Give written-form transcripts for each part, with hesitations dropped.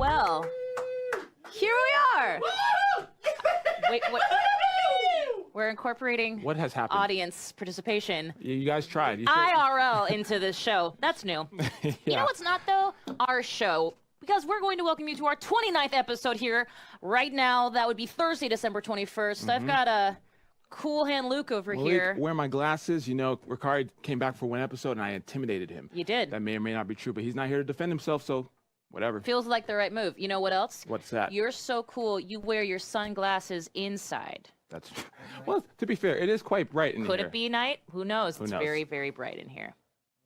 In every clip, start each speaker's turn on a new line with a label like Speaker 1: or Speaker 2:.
Speaker 1: Well, here we are. Wait, what? We're incorporating
Speaker 2: What has happened?
Speaker 1: Audience participation.
Speaker 2: You guys tried.
Speaker 1: IRL into this show. That's new.
Speaker 2: Yeah.
Speaker 1: You know what's not, though? Our show. Because we're going to welcome you to our 29th episode here. Right now, that would be Thursday, December 21st. I've got a cool hand Luke over
Speaker 2: Malik,
Speaker 1: here.
Speaker 2: wear my glasses. You know, Ricard came back for one episode, and I intimidated him.
Speaker 1: You did.
Speaker 2: That may or may not be true, but he's not here to defend himself, so whatever.
Speaker 1: Feels like the right move. You know what else?
Speaker 2: What's that?
Speaker 1: You're so cool. You wear your sunglasses inside.
Speaker 2: That's well, to be fair, it is quite bright in here.
Speaker 1: Could it be night? Who knows?
Speaker 2: Who
Speaker 1: It's
Speaker 2: knows?
Speaker 1: very, very bright in here.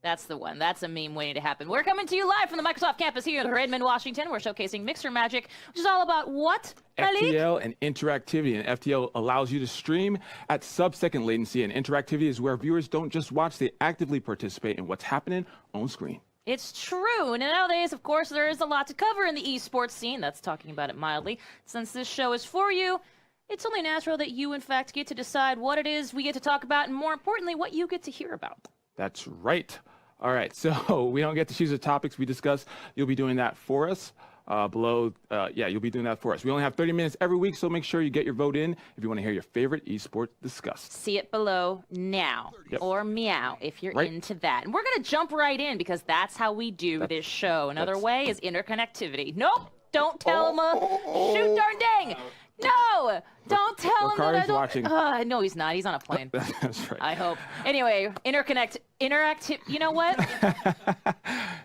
Speaker 1: That's the one. That's a meme waiting to happen. We're coming to you live from the Microsoft campus here in Redmond, Washington. We're showcasing Mixer Magic, which is all about what, Malik?
Speaker 2: FTL and interactivity. And FTL allows you to stream at sub-second latency. And interactivity is where viewers don't just watch, they actively participate in what's happening on screen.
Speaker 1: It's true. And nowadays, of course, there is a lot to cover in the esports scene. That's talking about it mildly. Since this show is for you, it's only natural that you, in fact, get to decide what it is we get to talk about, and more importantly, what you get to hear about.
Speaker 2: That's right. All right, so we don't get to choose the topics we discuss. You'll be doing that for us. You'll be doing that for us. We only have 30 minutes every week, so make sure you get your vote in if you want to hear your favorite esport discussed.
Speaker 1: See it below now, or meow if you're into that. And we're going to jump right in because that's how we do this show. Another way is interconnectivity. Nope, don't tell him shoot darn dang. No, don't tell him that I don't.
Speaker 2: Watching.
Speaker 1: No, he's not. He's on a plane.
Speaker 2: That's right.
Speaker 1: I hope. Anyway, interactive. You know what?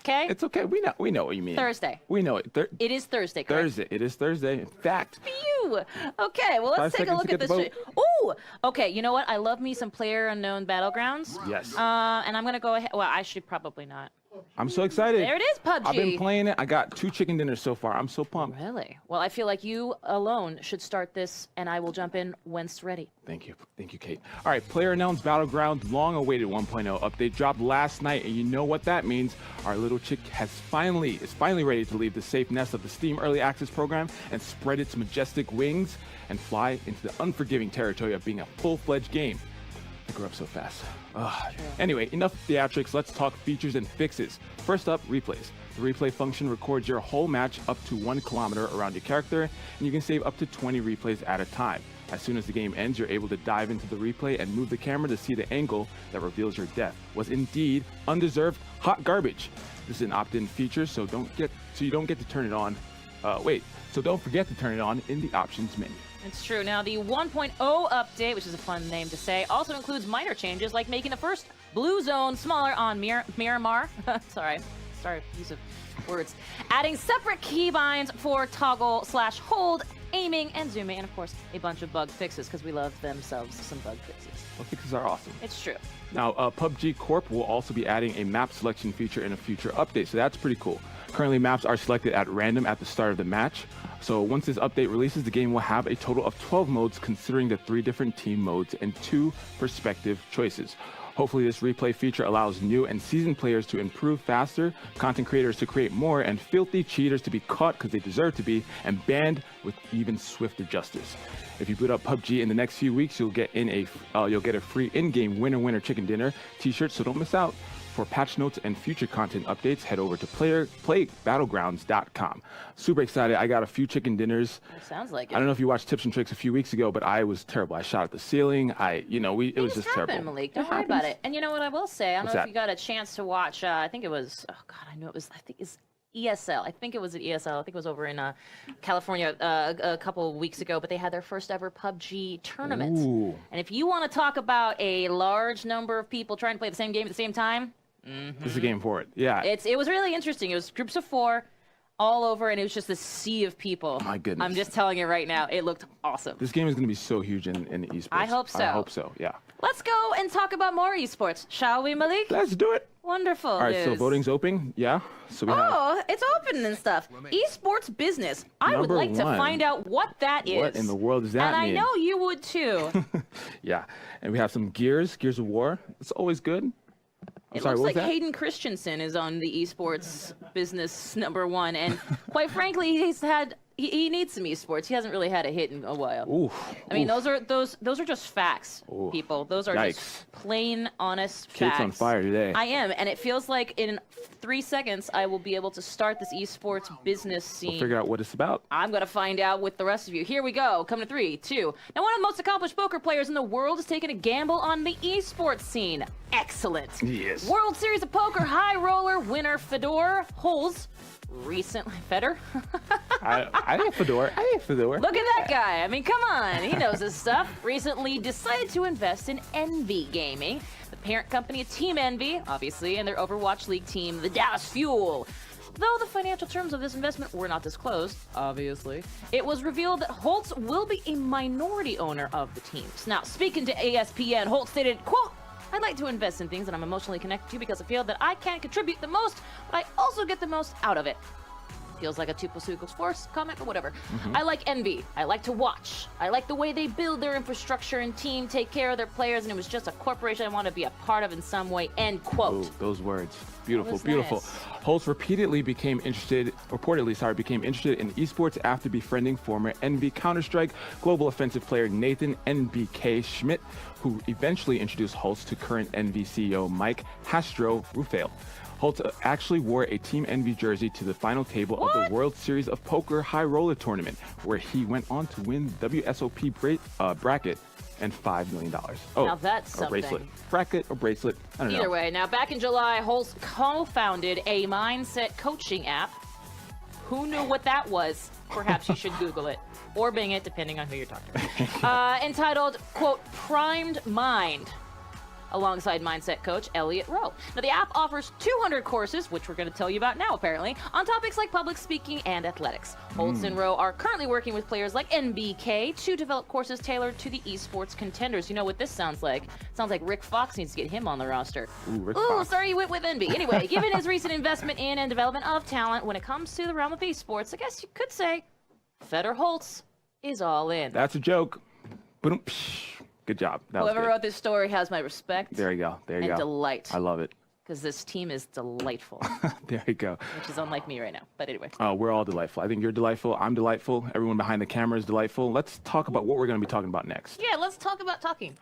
Speaker 1: Okay.
Speaker 2: It's okay. We know what you mean.
Speaker 1: Thursday.
Speaker 2: We know it.
Speaker 1: It is Thursday, correct?
Speaker 2: Thursday. It is Thursday. In fact.
Speaker 1: Phew. Okay, well, let's take a look at this. Ooh. Okay, you know what? I love me some PlayerUnknown Battlegrounds.
Speaker 2: Yes.
Speaker 1: And I'm going to go ahead. Well, I should probably not.
Speaker 2: I'm so excited.
Speaker 1: There it is, PUBG.
Speaker 2: I've been playing it. I got 2 chicken dinners so far. I'm so pumped.
Speaker 1: Really? Well, I feel like you alone should start this, and I will jump in once ready.
Speaker 2: Thank you. Thank you, Kate. All right, PlayerUnknown's Battlegrounds long-awaited 1.0 update dropped last night, and you know what that means. Our little chick is finally ready to leave the safe nest of the Steam Early Access program and spread its majestic wings and fly into the unforgiving territory of being a full-fledged game. I grew up so fast. Anyway, enough theatrics. Let's talk features and fixes. First up, replays. The replay function records your whole match up to 1 kilometer around your character, and you can save up to 20 replays at a time. As soon as the game ends, you're able to dive into the replay and move the camera to see the angle that reveals your death was indeed undeserved hot garbage. This is an opt-in feature, so you don't get to turn it on. So don't forget to turn it on in the options menu.
Speaker 1: It's true. Now, the 1.0 update, which is a fun name to say, also includes minor changes like making the first blue zone smaller on Miramar. Sorry, use of words. Adding separate keybinds for toggle/hold, aiming, and zooming, and of course, a bunch of bug fixes because we love themselves some bug fixes.
Speaker 2: Well, fixes are awesome.
Speaker 1: It's true.
Speaker 2: Now, PUBG Corp will also be adding a map selection feature in a future update, so that's pretty cool. Currently, maps are selected at random at the start of the match. So once this update releases, the game will have a total of 12 modes considering the 3 different team modes and 2 perspective choices. Hopefully this replay feature allows new and seasoned players to improve faster, content creators to create more, and filthy cheaters to be caught because they deserve to be, and banned with even swifter justice. If you boot up PUBG in the next few weeks, you'll get a free in-game winner chicken dinner t-shirt, so don't miss out. For patch notes and future content updates, head over to playbattlegrounds.com. Super excited. I got a few chicken dinners.
Speaker 1: It sounds like it.
Speaker 2: I don't know if you watched Tips and Tricks a few weeks ago, but I was terrible. I shot at the ceiling. It was just terrible.
Speaker 1: Malik. Don't worry about it. And you know what I will say? I don't know if
Speaker 2: that?
Speaker 1: you got a chance to watch, I think it's ESL. I think it was at ESL. I think it was over in California a couple of weeks ago, but they had their first ever PUBG tournament.
Speaker 2: Ooh.
Speaker 1: And if you want to talk about a large number of people trying to play the same game at the same time,
Speaker 2: This is a game for it. Yeah.
Speaker 1: it was really interesting. It was groups of 4 all over, and it was just a sea of people.
Speaker 2: My goodness.
Speaker 1: I'm just telling you right now, it looked awesome.
Speaker 2: This game is going to be so huge in esports.
Speaker 1: I hope so.
Speaker 2: I hope so, yeah.
Speaker 1: Let's go and talk about more esports, shall we, Malik?
Speaker 2: Let's do it.
Speaker 1: Wonderful.
Speaker 2: All right, so voting's open. Yeah. So we have
Speaker 1: it's open and stuff. Esports business. I would
Speaker 2: Number
Speaker 1: like to
Speaker 2: 1.
Speaker 1: find out what that is.
Speaker 2: What in the world does that
Speaker 1: and
Speaker 2: mean?
Speaker 1: I know you would too.
Speaker 2: Yeah. And we have some Gears of War. It's always good.
Speaker 1: It looks like Hayden Christensen is on the esports business number 1, and quite frankly, he's had he needs some esports. He hasn't really had a hit in a while.
Speaker 2: Oof.
Speaker 1: I mean,
Speaker 2: oof.
Speaker 1: those are just facts,
Speaker 2: Ooh.
Speaker 1: people. Those are
Speaker 2: Yikes.
Speaker 1: just plain, honest
Speaker 2: Kate's
Speaker 1: facts.
Speaker 2: on fire today.
Speaker 1: I am, and it feels like in 3 seconds I will be able to start this esports business scene.
Speaker 2: We'll figure out what it's about.
Speaker 1: I'm going to find out with the rest of you. Here we go. Coming to 3, 2. Now, one of the most accomplished poker players in the world is taking a gamble on the esports scene. Excellent.
Speaker 2: Yes.
Speaker 1: World Series of Poker high roller winner Fedor Holz recently... Feder?
Speaker 2: I think Fedor.
Speaker 1: Look at that guy. I mean, come on. He knows his stuff. Recently decided to invest in Envy Gaming, the parent company of Team Envy, obviously, and their Overwatch League team, the Dallas Fuel. Though the financial terms of this investment were not disclosed, obviously, it was revealed that Holtz will be a minority owner of the teams. Now, speaking to ESPN, Holtz stated, quote, "I'd like to invest in things that I'm emotionally connected to because I feel that I can contribute the most, but I also get the most out of it." Feels like a 2 + 2 = 4 comment, but whatever. I like Envy. I like to watch. I like the way they build their infrastructure and team, take care of their players, and it was just a corporation I want to be a part of in some way, end quote.
Speaker 2: Ooh, those words. Beautiful,
Speaker 1: was
Speaker 2: beautiful.
Speaker 1: nice.
Speaker 2: Holtz reportedly became interested in esports after befriending former Envy Counter-Strike global offensive player Nathan NBK Schmidt, who eventually introduced Holtz to current Envy CEO Mike Hastro-Rufael. Holtz actually wore a Team Envy jersey to the final table of the World Series of Poker High Roller Tournament, where he went on to win WSOP bracket and $5 million. Oh,
Speaker 1: Now that's
Speaker 2: or bracelet.
Speaker 1: something.
Speaker 2: Bracket or bracelet, I don't know.
Speaker 1: Either way, now back in July, Holtz co-founded a mindset coaching app. Who knew what that was? Perhaps you should Google it or Bing it, depending on who you're talking to. Entitled, quote, Primed Mind, alongside mindset coach Elliot Rowe. Now, the app offers 200 courses, which we're going to tell you about now, apparently, on topics like public speaking and athletics. Holtz and Rowe are currently working with players like NBK to develop courses tailored to the esports contenders. You know what this sounds like? Sounds like Rick Fox needs to get him on the roster.
Speaker 2: Ooh, Rick Fox.
Speaker 1: Sorry you went with Envy. Anyway, given his recent investment in and development of talent when it comes to the realm of esports, I guess you could say Fedor Holtz is all in.
Speaker 2: That's a joke. Boom. Good job. That was
Speaker 1: Whoever
Speaker 2: good.
Speaker 1: wrote this story has my respect
Speaker 2: There you go. There you
Speaker 1: and
Speaker 2: go.
Speaker 1: delight.
Speaker 2: I love it.
Speaker 1: Because this team is delightful,
Speaker 2: There you go.
Speaker 1: which is unlike me right now. But anyway.
Speaker 2: We're all delightful. I think you're delightful. I'm delightful. Everyone behind the camera is delightful. Let's talk about what we're going to be talking about next.
Speaker 1: Yeah, let's talk about talking.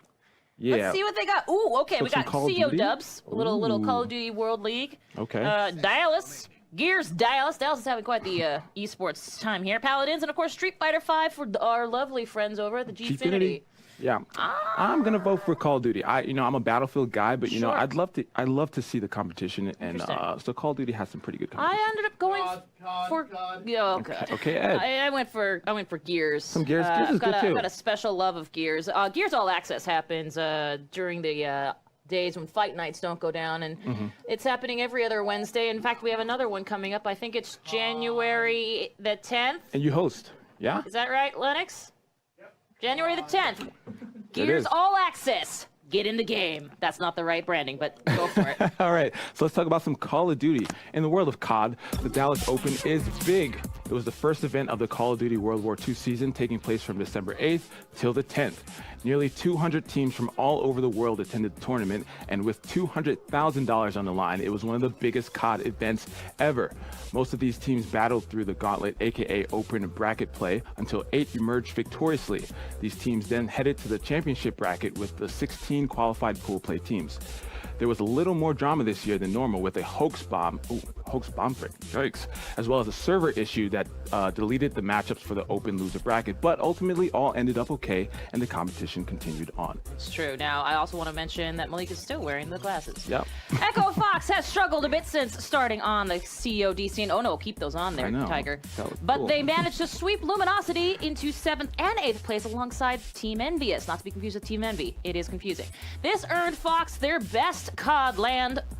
Speaker 2: Yeah.
Speaker 1: Let's see what they got. Ooh, okay,
Speaker 2: So
Speaker 1: we
Speaker 2: some
Speaker 1: got
Speaker 2: Call of
Speaker 1: CO
Speaker 2: Duty?
Speaker 1: dubs. Little Call
Speaker 2: Ooh.
Speaker 1: of Duty World League.
Speaker 2: Okay.
Speaker 1: Dallas. Gears Dallas. Dallas is having quite the esports time here. Paladins, and of course Street Fighter 5 for our lovely friends over at the Gfinity.
Speaker 2: Yeah. I'm gonna vote for Call of Duty. I'm a Battlefield guy, but
Speaker 1: Sure.
Speaker 2: I'd love to see the competition, and
Speaker 1: Interesting.
Speaker 2: so Call of Duty has some pretty good competition.
Speaker 1: I ended up going for yeah, okay.
Speaker 2: Okay, Ed.
Speaker 1: I went for Gears.
Speaker 2: Some Gears. Gears is good
Speaker 1: I've
Speaker 2: too.
Speaker 1: got a special love of Gears. Gears All Access happens during the days when fight nights don't go down, and it's happening every other Wednesday. In fact, we have another one coming up. I think it's January the 10th.
Speaker 2: And you host, yeah?
Speaker 1: Is that right, Lennox? Yep. January the 10th.
Speaker 2: It
Speaker 1: Gears
Speaker 2: is.
Speaker 1: All Access. Get in the game. That's not the right branding, but go for it.
Speaker 2: All right, so let's talk about some Call of Duty. In the world of COD, the Dallas Open is big. It was the first event of the Call of Duty World War II season, taking place from December 8th till the 10th. Nearly 200 teams from all over the world attended the tournament, and with $200,000 on the line, it was one of the biggest COD events ever. Most of these teams battled through the gauntlet, aka open bracket play, until 8 emerged victoriously. These teams then headed to the championship bracket with the 16 qualified pool play teams. There was a little more drama this year than normal with a hoax bomb break, yikes, as well as a server issue that deleted the matchups for the open loser bracket, but ultimately all ended up okay and the competition continued on.
Speaker 1: It's true. Now, I also want to mention that Malik is still wearing the glasses.
Speaker 2: Yep.
Speaker 1: Echo Fox has struggled a bit since starting on the COD scene. Oh no, keep those on there,
Speaker 2: I know.
Speaker 1: Tiger.
Speaker 2: That was
Speaker 1: But
Speaker 2: cool.
Speaker 1: they managed to sweep Luminosity into 7th and 8th place alongside Team Envious. Not to be confused with Team Envy. It is confusing. This earned Fox their best COD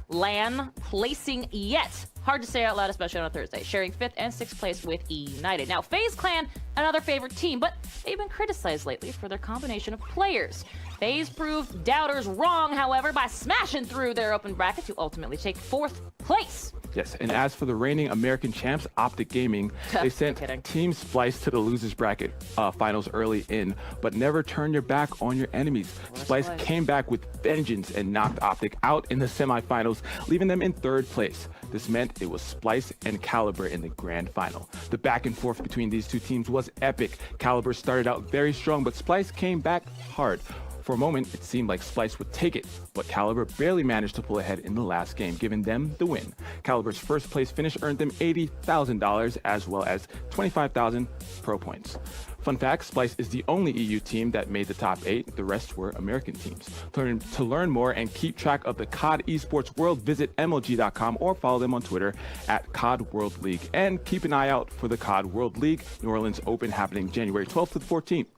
Speaker 1: LAN placing yet. Hard to say out loud, especially on a Thursday, sharing 5th and 6th place with United. Now, FaZe Clan, another favorite team, but they've been criticized lately for their combination of players. FaZe proved doubters wrong, however, by smashing through their open bracket to ultimately take 4th place.
Speaker 2: Yes, and as for the reigning American champs, Optic Gaming, they sent
Speaker 1: Kidding.
Speaker 2: Team Splice to the losers bracket finals early in, but never turn your back on your enemies. Splice
Speaker 1: Splice.
Speaker 2: came back with vengeance and knocked Optic out in the semifinals, leaving them in 3rd place. This meant it was Splice and Caliber in the grand final. The back and forth between these two teams was epic. Caliber started out very strong, but Splice came back hard. For a moment, it seemed like Splice would take it, but Caliber barely managed to pull ahead in the last game, giving them the win. Caliber's first place finish earned them $80,000 as well as 25,000 pro points. Fun fact, Splice is the only EU team that made the top 8. The rest were American teams. To learn more and keep track of the COD Esports World, visit MLG.com or follow them on Twitter at COD World League. And keep an eye out for the COD World League New Orleans Open happening January 12th to the 14th.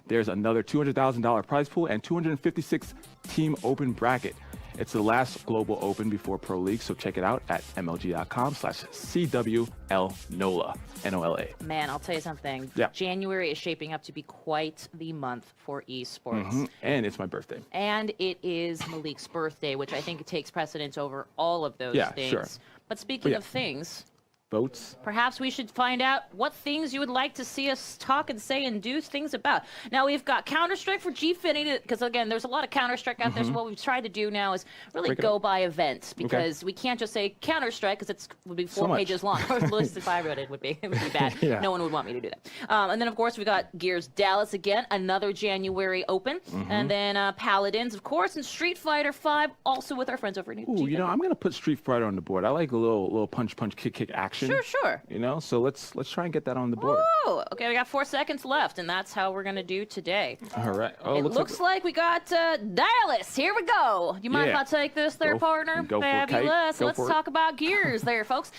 Speaker 2: There's another $200,000 prize pool and 256 team open bracket. It's the last global open before Pro League, so check it out at MLG.com/CWLNOLA, N-O-L-A.
Speaker 1: Man, I'll tell you something.
Speaker 2: Yeah.
Speaker 1: January is shaping up to be quite the month for esports.
Speaker 2: And it's my birthday.
Speaker 1: And it is Malik's birthday, which I think takes precedence over all of those things.
Speaker 2: Sure.
Speaker 1: But speaking of things,
Speaker 2: Votes.
Speaker 1: perhaps we should find out what things you would like to see us talk and say and do things about. Now, we've got Counter-Strike for Gfinity, because, again, there's a lot of Counter-Strike out there, so what we've tried to do now is really go by events, because we can't just say Counter-Strike, because it would be 4 pages long. Or at least if I wrote it, it would be bad. No one would want me to do that. And then, of course, we got Gears Dallas again, another January Open, and then Paladins, of course, and Street Fighter 5, also with our friends over at Gfinity.
Speaker 2: Ooh, you know, I'm going to put Street Fighter on the board. I like a little punch, kick action.
Speaker 1: Sure.
Speaker 2: You know, so let's try and get that on the board.
Speaker 1: Oh, okay, we got 4 seconds left, and that's how we're going to do today.
Speaker 2: All right. Oh,
Speaker 1: It looks like we got Dallas. Here we go. You mind if I take this there, partner?
Speaker 2: Go for it, Kate.
Speaker 1: Fabulous.
Speaker 2: Go
Speaker 1: Let's
Speaker 2: for it.
Speaker 1: talk about Gears there, folks.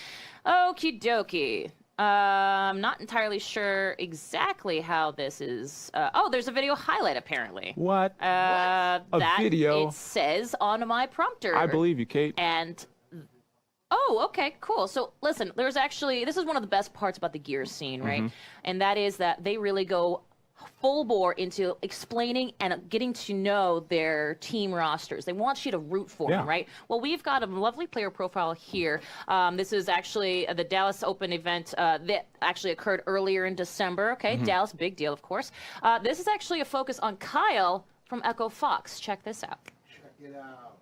Speaker 1: Okie dokie. I'm not entirely sure exactly how this is. Oh, there's a video highlight, apparently.
Speaker 2: What?
Speaker 1: A
Speaker 2: video?
Speaker 1: It says on my prompter.
Speaker 2: I believe you, Kate.
Speaker 1: And oh, okay, cool. So listen, there's actually, this is one of the best parts about the Gears scene, right? And that is that they really go full bore into explaining and getting to know their team rosters. They want you to root for them, right? Well, we've got a lovely player profile here. This is actually the Dallas Open event that actually occurred earlier in December. Okay, Dallas, big deal, of course. This is actually a focus on Kyle from Echo Fox. Check this out.
Speaker 3: Check it out.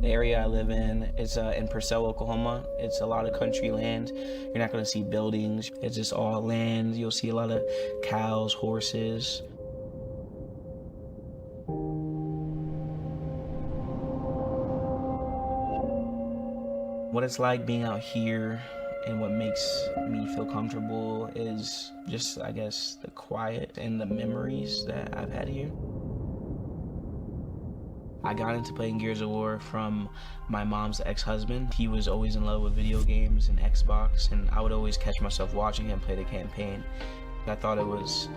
Speaker 4: The area I live in is in Purcell, Oklahoma. It's a lot of country land. You're not gonna see buildings. It's just all land. You'll see a lot of cows, horses. What it's like being out here and what makes me feel comfortable is just, I guess, the quiet and the memories that I've had here. I got into playing Gears of War from my mom's ex-husband. He was always in love with video games and Xbox, and I would always catch myself watching him play the campaign. I thought it was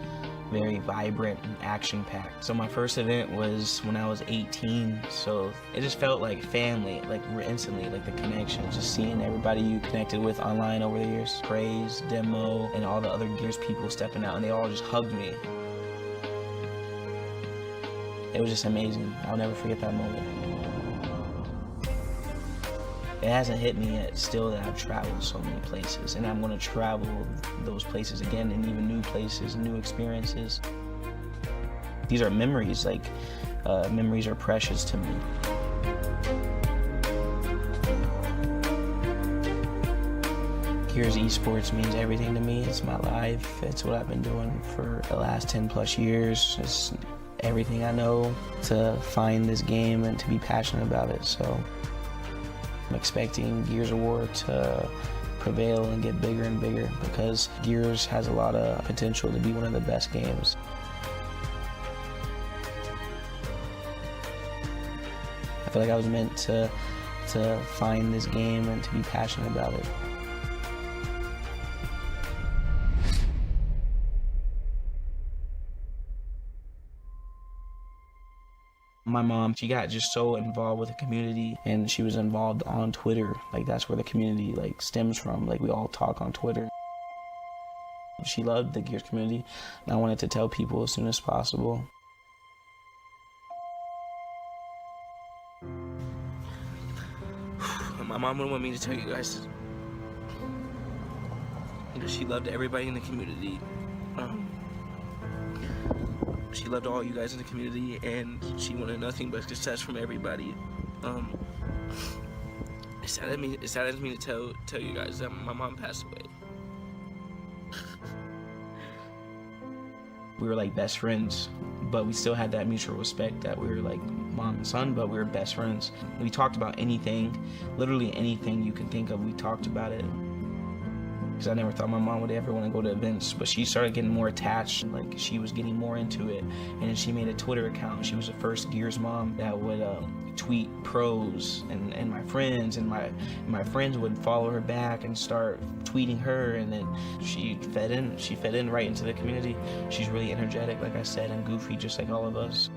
Speaker 4: very vibrant and action-packed. So my first event was when I was 18, so it just felt like family, like instantly, like the connection, just seeing everybody you connected with online over the years. Praise, Demo, and all the other Gears people stepping out, and they all just hugged me. It was just amazing. I'll never forget that moment. It hasn't hit me yet still that I've traveled so many places, and I'm gonna travel those places again, and even new places, new experiences. These are memories, like memories are precious to me. Gears Esports means everything to me. It's my life. It's what I've been doing for the last 10 plus years. It's everything I know to find this game and to be passionate about it. So I'm expecting Gears of War to prevail and get bigger and bigger, because Gears has a lot of potential to be one of the best games. I feel like I was meant to find this game and to be passionate about it. My mom, she got just so involved with the community, and she was involved on Twitter. Like, that's where the community stems from. Like, we all talk on Twitter. She loved the Gears community, and I wanted to tell people as soon as possible. My mom wouldn't want me to tell you guys. She loved everybody in the community. She loved all you guys in the community, and she wanted nothing but success from everybody. It saddens me to tell you guys that my mom passed away. We were like best friends, but we still had that mutual respect that we were like mom and son, but we were best friends. We talked about anything, literally anything you can think of, we talked about it. Because I never thought my mom would ever want to go to events, but she started getting more attached, like she was getting more into it. And then she made a Twitter account. She was the first Gears mom that would tweet pros, and my friends, and my friends would follow her back and start tweeting her, and then she fed in right into the community. She's really energetic, like I said, and goofy, just like all of us.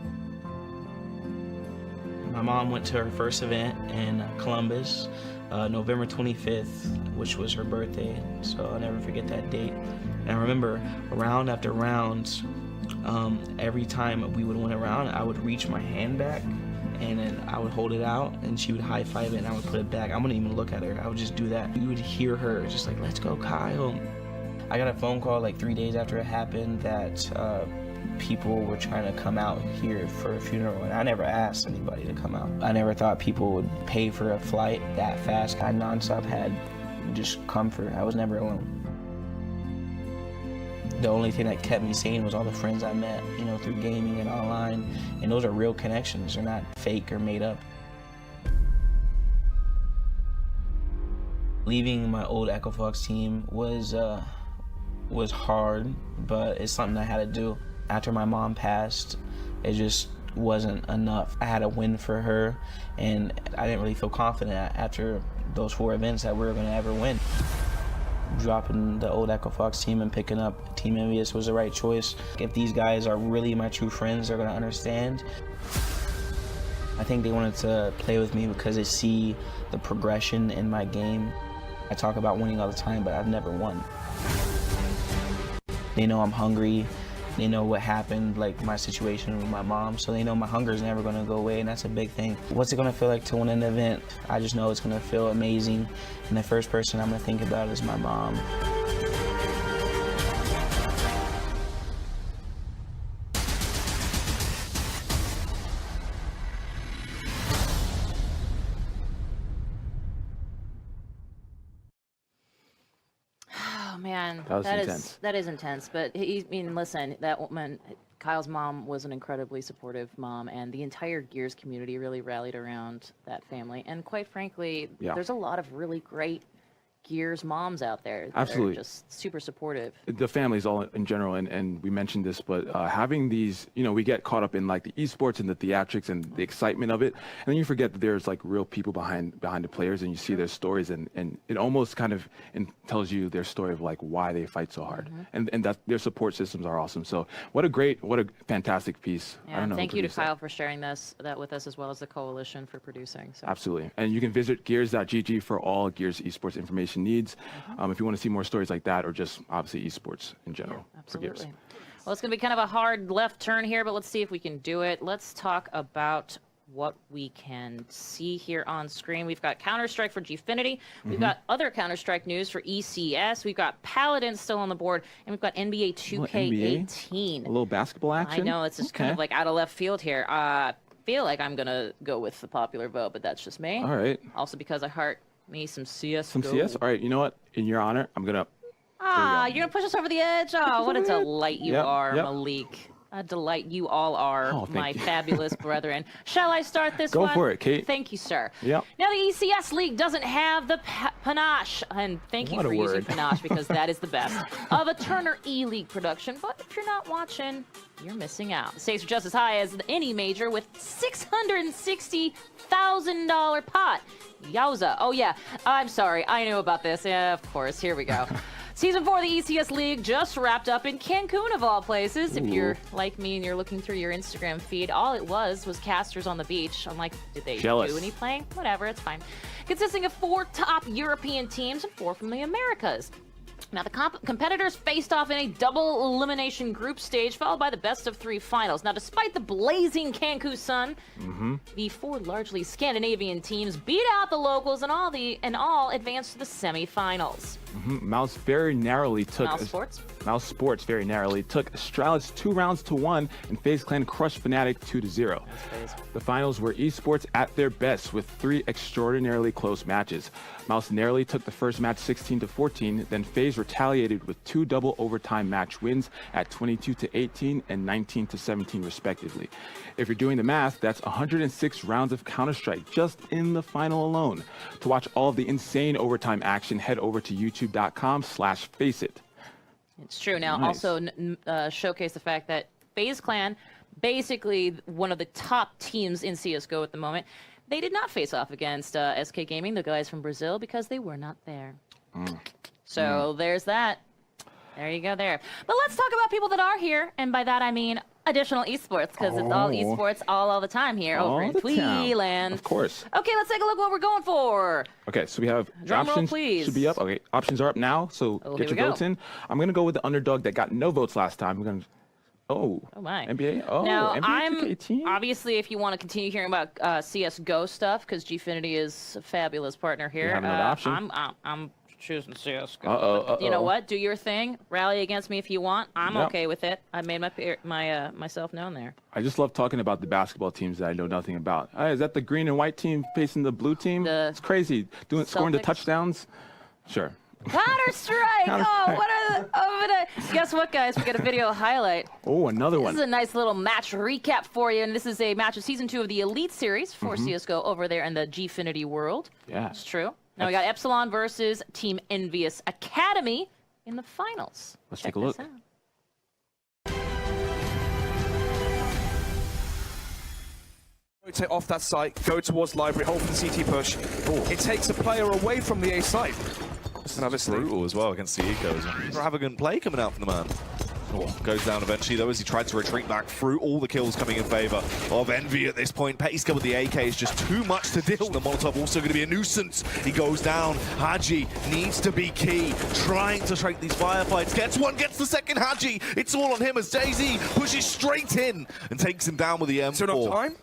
Speaker 4: My mom went to her first event in Columbus, November 25th, which was her birthday, so I'll never forget that date. And I remember round after round, every time we would win a round, I would reach my hand back, and then I would hold it out, and she would high five it, and I would put it back. I wouldn't even look at her. I would just do that. You would hear her just like, "Let's go, Kyle." I got a phone call like 3 days after it happened that people were trying to come out here for a funeral, and I never asked anybody to come out. I never thought people would pay for a flight that fast. I nonstop had just comfort. I was never alone. The only thing that kept me sane was all the friends I met, you know, through gaming and online, and those are real connections. They're not fake or made up. Leaving my old Echo Fox team was hard, but it's something I had to do. After my mom passed, it just wasn't enough. I had a win for her, and I didn't really feel confident after those 4 events that we were gonna ever win. Dropping the old Echo Fox team and picking up Team Envious was the right choice. If these guys are really my true friends, they're gonna understand. I think they wanted to play with me because they see the progression in my game. I talk about winning all the time, but I've never won. They know I'm hungry. They know what happened, like my situation with my mom, so they know my hunger is never gonna go away, and that's a big thing. What's it gonna feel like to win an event? I just know it's gonna feel amazing, and the first person I'm gonna think about is my mom.
Speaker 1: Man,
Speaker 2: That was intense.
Speaker 1: that is intense. But I mean, listen, that woman, Kyle's mom, was an incredibly supportive mom, and the entire Gears community really rallied around that family. And quite frankly, there's a lot of really great Gears moms out there that
Speaker 2: Absolutely.
Speaker 1: are just super supportive.
Speaker 2: The families all in general, and we mentioned this, but having these, you know, we get caught up in like the esports and the theatrics and the excitement of it, and then you forget that there's like real people behind the players, and you see their stories, and it almost kind of tells you their story of like why they fight so hard, and that their support systems are awesome. So what a fantastic piece.
Speaker 1: Yeah,
Speaker 2: I don't know.
Speaker 1: thank you to Kyle for sharing that with us, as well as the coalition for producing. So.
Speaker 2: Absolutely, and you can visit gears.gg for all Gears esports information needs. If you want to see more stories like that, or just obviously esports in general.
Speaker 1: Yeah,
Speaker 2: for Gears.
Speaker 1: absolutely. Well, it's going to be kind of a hard left turn here, but let's see if we can do it. Let's talk about what we can see here on screen. We've got Counter-Strike for Gfinity. We've got other Counter-Strike news for ECS. We've got Paladin still on the board, and we've got NBA 2K18.
Speaker 2: A little basketball action.
Speaker 1: I know, it's just kind of like out of left field here. Feel like I'm going to go with the popular vote, but that's just me.
Speaker 2: All right.
Speaker 1: Also because I heart me some CS.
Speaker 2: Some CS? All right, you know what? In your honor, I'm going to...
Speaker 1: You're going to push us over the edge? Oh, what a delight you are,
Speaker 2: yep.
Speaker 1: Malik. A delight you all are,
Speaker 2: Oh,
Speaker 1: my
Speaker 2: you.
Speaker 1: fabulous brethren. Shall I start this one?
Speaker 2: Go for it, Kate.
Speaker 1: Thank you, sir.
Speaker 2: Yep.
Speaker 1: Now, the ECS League doesn't have the panache, and thank you
Speaker 2: What a
Speaker 1: for using
Speaker 2: word.
Speaker 1: panache, because that is the best, of a Turner E-League production. But if you're not watching, you're missing out. The stakes are just as high as any major, with $660,000 pot. Yowza. Oh, yeah. I'm sorry. I knew about this. Yeah, of course. Here we go. Season 4 of the ECS League just wrapped up in Cancun, of all places. If you're like me and you're looking through your Instagram feed, all it was casters on the beach. I'm like, did they do any playing? Whatever, it's fine. Consisting of 4 top European teams and 4 from the Americas. Now, the competitors faced off in a double elimination group stage, followed by the best-of-3 finals. Now, despite the blazing Cancun sun, the 4 largely Scandinavian teams beat out the locals and all advanced to the semifinals.
Speaker 2: Mouse very narrowly took Mouse Sports very narrowly took Astralis 2 rounds to 1, and FaZe Clan crushed Fnatic 2-0. The finals were esports at their best with 3 extraordinarily close matches. Mouse narrowly took the first match 16-14, then FaZe retaliated with 2 double overtime match wins at 22-18 and 19-17 respectively. If you're doing the math, that's 106 rounds of Counter-Strike just in the final alone. To watch all of the insane overtime action, head over to youtube.com/faceit.
Speaker 1: It's true. Now, also showcase the fact that FaZe Clan, basically one of the top teams in CSGO at the moment, they did not face off against SK Gaming, the guys from Brazil, because they were not there. So there's that. There you go there. But let's talk about people that are here, and by that I mean additional esports, because it's all esports all the time here over in Tweeland.
Speaker 2: Of course.
Speaker 1: Okay, let's take a look what we're going for.
Speaker 2: Okay, so we have
Speaker 1: Drum roll,
Speaker 2: options
Speaker 1: please.
Speaker 2: should be up. Okay, options are up now, so get your votes in. I'm going to go with the underdog that got no votes last time. I'm going to Oh my. NBA? Oh,
Speaker 1: now,
Speaker 2: NBA
Speaker 1: I'm
Speaker 2: 2K18?
Speaker 1: obviously, if you want to continue hearing about CSGO stuff, because Gfinity is a fabulous partner here.
Speaker 2: You have another option?
Speaker 1: I'm choosing CSGO. You know what? Do your thing. Rally against me if you want. I'm okay with it. I made myself known there.
Speaker 2: I just love talking about the basketball teams that I know nothing about. Is that the green and white team facing the blue team? It's crazy. Scoring the touchdowns? Sure.
Speaker 1: Counter-Strike! Oh, what are the... Guess what, guys? We got a video highlight.
Speaker 2: Oh, another one.
Speaker 1: This is a nice little match recap for you, and this is a match of Season 2 of the Elite Series for CSGO over there in the Gfinity world. Yeah. It's true. Now we got Epsilon versus Team Envious Academy in the finals.
Speaker 2: Let's take a look.
Speaker 3: Off that site, go towards library, hold for the CT push. It takes a player away from the A site.
Speaker 5: And obviously brutal as well against the Ecos. Extravagant play coming out from the man. Goes down eventually though as he tried to retreat back through all the kills coming in favor of Envy at this point. Pettyskill with the AK is just too much to deal. The Molotov also going to be a nuisance. He goes down. Haji needs to be key, trying to strike these firefights. Gets one, gets the second Haji. It's all on him as Jay-Z pushes straight in and takes him down with the M4.
Speaker 3: So enough time?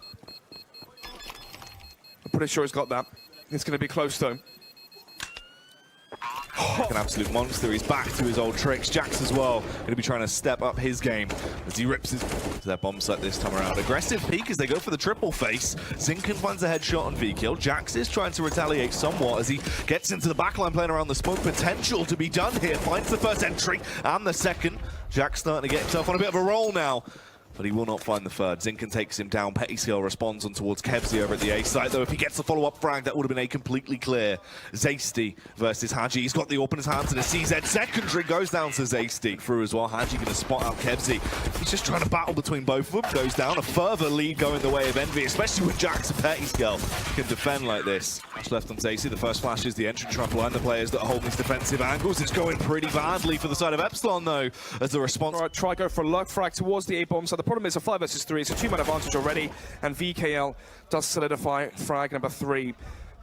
Speaker 3: I'm pretty sure he's got that. It's going to be close though.
Speaker 5: An absolute monster. He's back to his old tricks. Jax as well going to be trying to step up his game as he rips his their bomb set this time around. Aggressive peek as they go for the triple face. Zinken finds a headshot on V-Kill. Jax is trying to retaliate somewhat as he gets into the backline playing around the smoke. Potential to be done here. Finds the first entry and the second. Jax starting to get himself on a bit of a roll now, but he will not find the third. Zinken takes him down. Pettyskill responds on towards Kevzi over at the A site, though if he gets the follow-up frag, that would have been a completely clear. Zaysty versus Haji. He's got the AWP in his hands, and a CZ secondary goes down to Zaysty. Through as well. Haji going to spot out Kevzi. He's just trying to battle between both of them. Goes down. A further lead going the way of Envy, especially when Jax and Pettyskill can defend like this. Flash left on Zaysty. The first flash is the entry trap line. The players that are holding these defensive angles. It's going pretty badly for the side of Epsilon, though, as the response.
Speaker 3: All right, try go for a luck frag towards the A-bomb. So the problem is a 5 versus 3. It's a 2-man advantage already, and VKL does solidify frag number 3.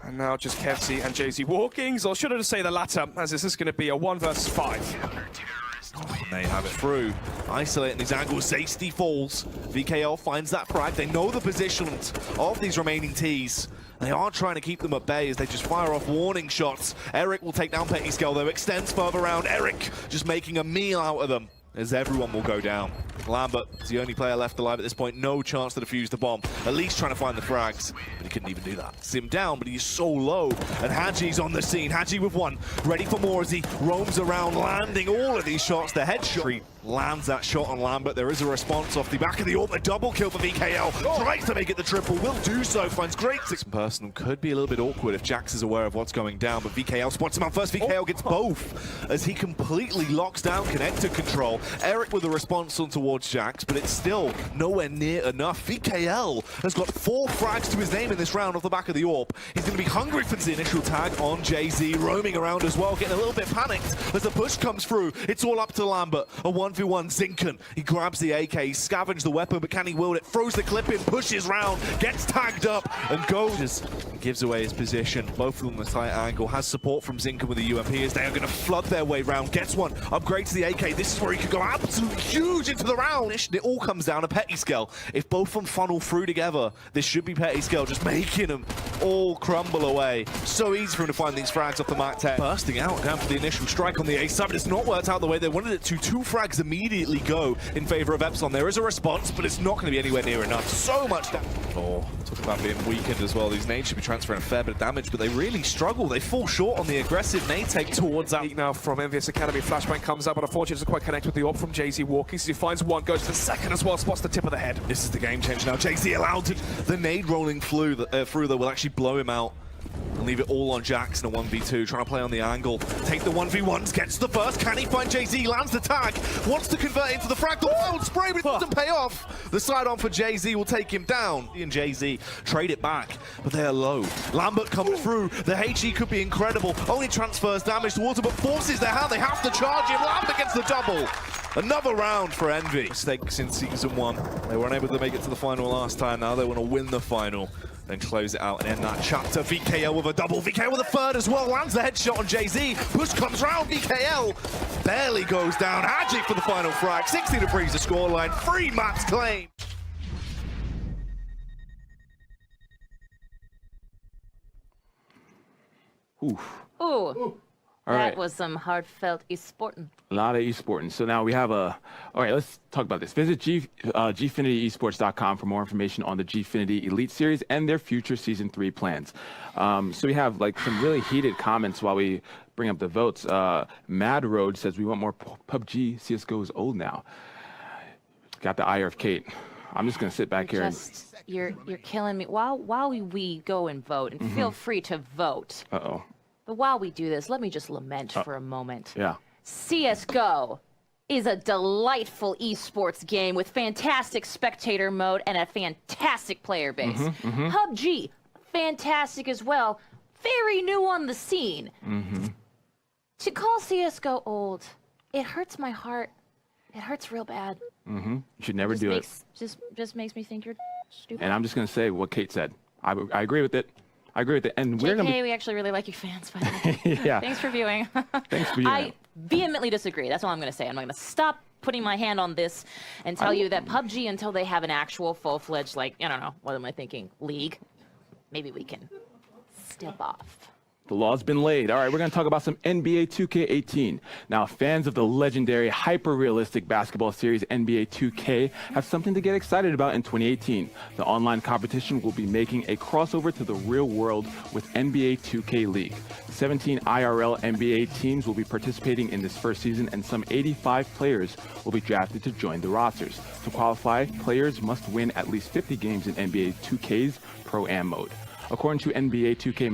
Speaker 3: And now just Kevzi and Jay-Z walkings, or should I just say the latter, as this is going to be a 1 versus 5.
Speaker 5: And they have it through. Isolating these angles. Zaysty falls. VKL finds that frag. They know the positions of these remaining Ts. They are trying to keep them at bay as they just fire off warning shots. Eric will take down Pettyskill, though. Extends further around. Eric just making a meal out of them, as everyone will go down. Lambert is the only player left alive at this point. No chance to defuse the bomb. At least trying to find the frags, but he couldn't even do that. Sim down, but he's so low. And Haji's on the scene. Haji with one, ready for more as he roams around, landing all of these shots. The headshot lands that shot on Lambert. There is a response off the back of the AWP. A double kill for VKL. Tries to make it the triple. Will do so. Finds great six. Personal could be a little bit awkward if Jax is aware of what's going down, but VKL spots him out first. VKL gets both as he completely locks down connector control. Eric with a response on towards Jax, but it's still nowhere near enough. VKL has got 4 frags to his name in this round off the back of the AWP. He's going to be hungry for the initial tag on Jay-Z, roaming around as well, getting a little bit panicked as the push comes through. It's all up to Lambert. A 1 1v1 Zinken. He grabs the AK, he scavenged the weapon, but can he wield it? Throws the clip in, pushes round, gets tagged up, and goes. Just gives away his position. Both of them in a tight angle. Has support from Zinken with the UMP as they are going to flood their way round. Gets one, upgrades the AK. This is where he could go absolutely huge into the round. It all comes down to Petty Scale. If both of them funnel through together, this should be Petty Scale just making them all crumble away. So easy for him to find these frags off the Mark 10. Bursting out, down for the initial strike on the A side, but it's not worked out the way they wanted it to. 2 frags immediately go in favor of Epsilon. There is a response, but it's not going to be anywhere near enough. So much damage. Oh, talk about being weakened as well. These nades should be transferring a fair bit of damage, but they really struggle. They fall short on the aggressive nade take towards that.
Speaker 3: Now from Envious Academy, flashbang comes up, but unfortunately doesn't quite connect with the AWP from Jay-Z walking, so he finds one, goes to the second as well, spots the tip of the head.
Speaker 5: This is the game changer now. Jay-Z allowed to, the nade rolling through that will actually blow him out. And leave it all on Jax in a 1v2, trying to play on the angle. Take the 1v1s, gets the first. Can he find Jay-Z? Lands the tag. Wants to convert into the frag. The wild spray, but it doesn't pay off. The side on for Jay-Z will take him down. He and Jay-Z trade it back, but they are low. Lambert comes through. The HE could be incredible. Only transfers damage towards him, but forces their hand. They have to charge him. Lambert gets the double. Another round for Envy. Mistakes in Season 1. They were unable to make it to the final last time. Now they want to win the final. Then close it out and end that chapter. VKL with a double. VKL with a third as well. Lands the headshot on Jay-Z. Push comes round. VKL barely goes down. Hajic for the final frag. 60 to freeze the scoreline. 3 maps claimed.
Speaker 1: Ooh.
Speaker 2: All right.
Speaker 1: That was some heartfelt esporting.
Speaker 2: A lot of esporting. So now we have all right, let's talk about this. Visit GFinityEsports.com for more information on the Gfinity Elite Series and their future Season 3 plans. So we have like some really heated comments while we bring up the votes. Mad Road says we want more PUBG. CSGO is old now. Got the ire of Kate. I'm just going to sit back here.
Speaker 1: You're killing me. While we go and vote, and feel free to vote.
Speaker 2: Uh-oh.
Speaker 1: But while we do this, let me just lament for a moment.
Speaker 2: Yeah.
Speaker 1: CSGO is a delightful esports game with fantastic spectator mode and a fantastic player base. PUBG, fantastic as well. Very new on the scene. To call CSGO old, it hurts my heart. It hurts real bad.
Speaker 2: You should never do it.
Speaker 1: Just makes me think you're stupid.
Speaker 2: And I'm just going to say what Kate said. I agree with it. I agree with it. And we're going to
Speaker 1: we actually really like you fans, by the way.
Speaker 2: Yeah.
Speaker 1: Thanks for viewing.
Speaker 2: Thanks for viewing.
Speaker 1: I vehemently disagree. That's all I'm going to say. I'm not going to stop putting my hand on this and tell you that PUBG, until they have an actual full-fledged, like, I don't know, what am I thinking, league, maybe we can step off.
Speaker 2: The law's been laid. All right, we're going to talk about some NBA 2K18. Now, fans of the legendary hyper-realistic basketball series NBA 2K have something to get excited about in 2018. The online competition will be making a crossover to the real world with NBA 2K League. 17 IRL NBA teams will be participating in this first season, and some 85 players will be drafted to join the rosters. To qualify, players must win at least 50 games in NBA 2K's Pro-Am mode. According to NBA 2K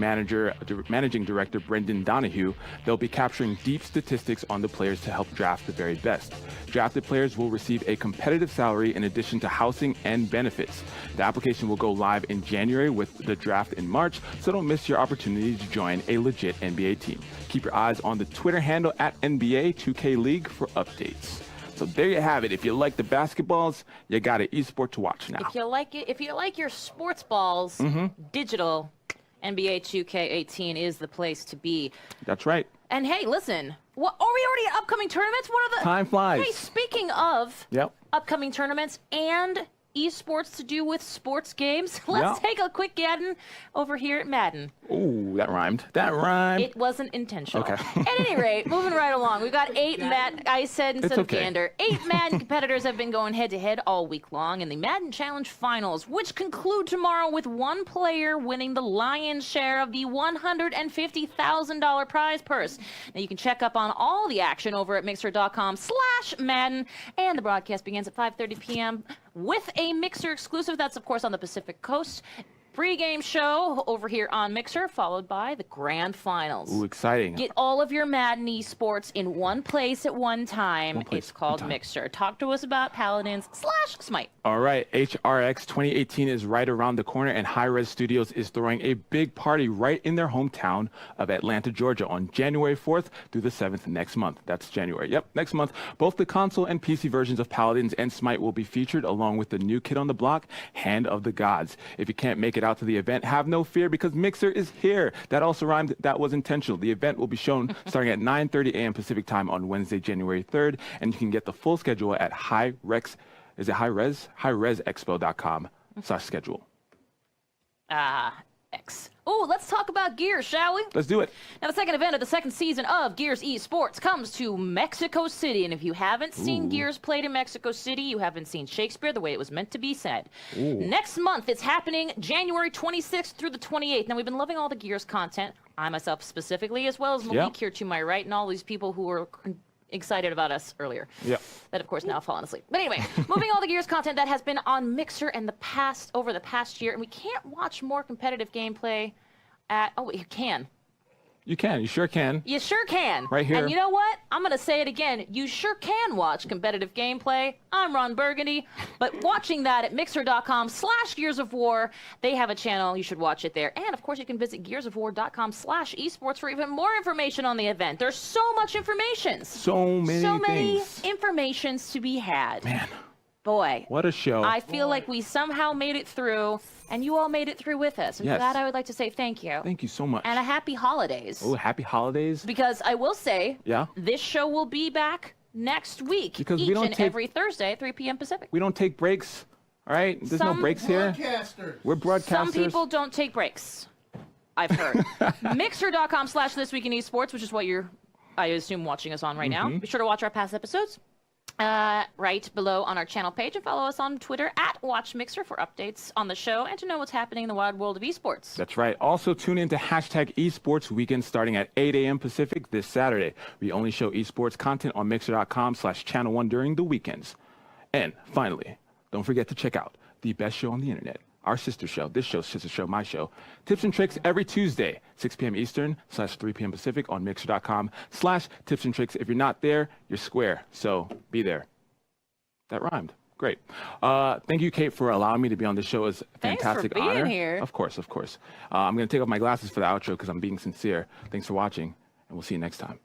Speaker 2: Managing Director Brendan Donahue, they'll be capturing deep statistics on the players to help draft the very best. Drafted players will receive a competitive salary in addition to housing and benefits. The application will go live in January with the draft in March, so don't miss your opportunity to join a legit NBA team. Keep your eyes on the Twitter handle at NBA 2K League for updates. So there you have it. If you like the basketballs, you got an esport to watch now.
Speaker 1: If you like your sports balls, digital, NBA 2K18 is the place to be.
Speaker 2: That's right.
Speaker 1: And hey, listen, are we already at upcoming tournaments? What are the
Speaker 2: time flies?
Speaker 1: Hey, speaking of upcoming tournaments and esports to do with sports games, let's take a quick Madden over here at Madden.
Speaker 2: Ooh, that rhymed. That rhymed.
Speaker 1: It wasn't intentional.
Speaker 2: Okay.
Speaker 1: At any rate, moving right along, we've got 8 Madden. I said instead of Gander. 8 Madden competitors have been going head-to-head all week long in the Madden Challenge Finals, which conclude tomorrow with one player winning the lion's share of the $150,000 prize purse. Now, you can check up on all the action over at Mixer.com/Madden, and the broadcast begins at 5:30 p.m. with a Mixer exclusive. That's, of course, on the Pacific Coast. pregame show over here on Mixer, followed by the grand finals.
Speaker 2: Ooh, exciting.
Speaker 1: Get all of your Madden esports in one place at one time. It's called Mixer. Talk to us about Paladins / Smite.
Speaker 2: All right, HRX 2018 is right around the corner, and High Res Studios is throwing a big party right in their hometown of Atlanta, Georgia on January 4th through the 7th next month. That's January. Yep, next month. Both the console and PC versions of Paladins and Smite will be featured, along with the new kid on the block, Hand of the Gods. If you can't make it out to the event, have no fear, because Mixer is here. That also rhymed. That was intentional. The event will be shown starting at 9:30 a.m. Pacific time on Wednesday, January 3rd, and you can get the full schedule at highresexpo.com/schedule.
Speaker 1: X. Oh, let's talk about Gears, shall we?
Speaker 2: Let's do it.
Speaker 1: Now, the second event of the second season of Gears Esports comes to Mexico City. And if you haven't seen Gears played in Mexico City, you haven't seen Shakespeare the way it was meant to be said. Next month, it's happening January 26th through the 28th. Now, we've been loving all the Gears content, I myself specifically, as well as Malik here to my right, and all these people who were excited about us earlier. That, of course, now fallen asleep. But anyway, moving all the Gears content that has been on Mixer over the past year, and we can't watch more competitive gameplay at... Oh, you can.
Speaker 2: You can. You sure can.
Speaker 1: You sure can.
Speaker 2: Right here.
Speaker 1: And you know what? I'm going to say it again. You sure can watch competitive gameplay. I'm Ron Burgundy. But watching that at mixer.com/Gears of War, they have a channel. You should watch it there. And, of course, you can visit gearsofwar.com/esports for even more information on the event. There's so much information.
Speaker 2: So many
Speaker 1: informations to be had.
Speaker 2: Man.
Speaker 1: Boy.
Speaker 2: What a show.
Speaker 1: I feel like we somehow made it through, and you all made it through with us. And for that, I would like to say thank you.
Speaker 2: Thank you so much.
Speaker 1: And a happy holidays.
Speaker 2: Oh, happy holidays.
Speaker 1: Because I will say,
Speaker 2: yeah,
Speaker 1: this show will be back next week.
Speaker 2: Because
Speaker 1: we don't every Thursday at 3 p.m. Pacific.
Speaker 2: We don't take breaks. All right? There's no breaks here. We're broadcasters.
Speaker 1: Some people don't take breaks, I've heard. Mixer.com/thisweekinesports, which is what you're, I assume, watching us on right now. Be sure to watch our past episodes. Right below on our channel page, and follow us on Twitter at WatchMixer for updates on the show and to know what's happening in the wide world of esports.
Speaker 2: That's right. Also tune in to #Esports Weekend starting at 8 a.m. Pacific this Saturday. We only show esports content on Mixer.com/Channel 1 during the weekends. And finally, don't forget to check out the best show on the internet, our sister show, this show's sister show, my show, Tips and Tricks, every Tuesday, 6 p.m. Eastern /3 p.m. Pacific on Mixer.com/Tips and Tricks. If you're not there, you're square. So be there. That rhymed. Great. Thank you, Kate, for allowing me to be on the show. It's a fantastic honor.
Speaker 1: Thanks for being here.
Speaker 2: Of course, of course. I'm going to take off my glasses for the outro because I'm being sincere. Thanks for watching, and we'll see you next time.